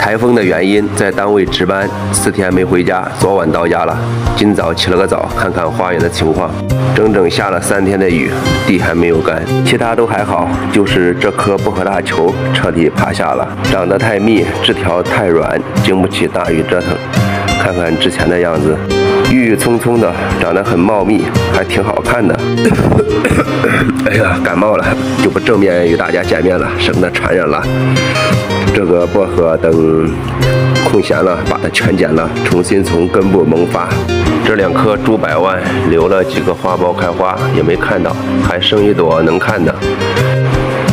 台风的原因，在单位值班4天没回家，昨晚到家了。今早起了个早，看看花园的情况，整整下了3天的雨，地还没有干，其他都还好，就是这颗薄荷大球彻底趴下了，长得太密，枝条太软，经不起大雨折腾。看看之前的样子，郁郁葱葱的，长得很茂密，还挺好看的。哎呀，感冒了，就不正面与大家见面了，省得传染了。这个薄荷等空闲了，把它全剪了，重新从根部萌发。这2棵猪百万留了几个花苞开花，也没看到，还剩一朵能看的。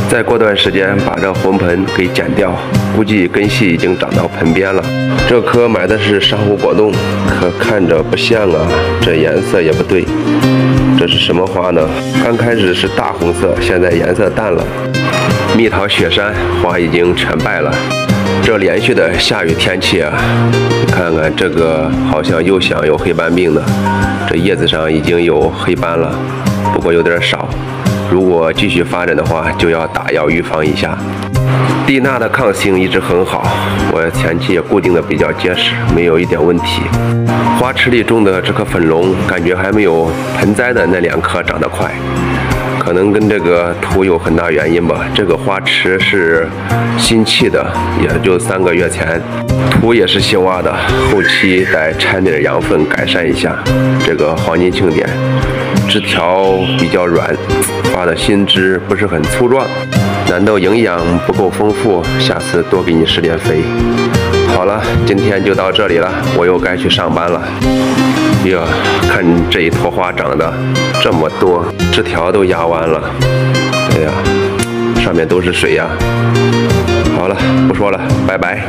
再过段时间把这红盆给剪掉，估计根系已经长到盆边了。这棵买的是珊瑚果冻，可看着不像啊，这颜色也不对。这是什么花呢？刚开始是大红色，现在颜色淡了。蜜桃雪山花已经全败了。这连续的下雨天气啊，你看看这个好像又想有黑斑病的，这叶子上已经有黑斑了，不过有点少。如果继续发展的话，就要打药预防一下。蒂娜的抗性一直很好，我前期也固定的比较结实，没有一点问题。花池里种的这颗粉龙，感觉还没有盆栽的那2颗长得快，可能跟这个土有很大原因吧。这个花池是新砌的，也就3个月前，土也是新挖的，后期得掺点养分改善一下。这个黄金庆典枝条比较软，发的新枝不是很粗壮，难道营养不够丰富？下次多给你施点肥。好了，今天就到这里了，我又该去上班了。哟，看这一坨花长得这么多，枝条都压弯了。哎呀，上面都是水呀。好了，不说了，拜拜。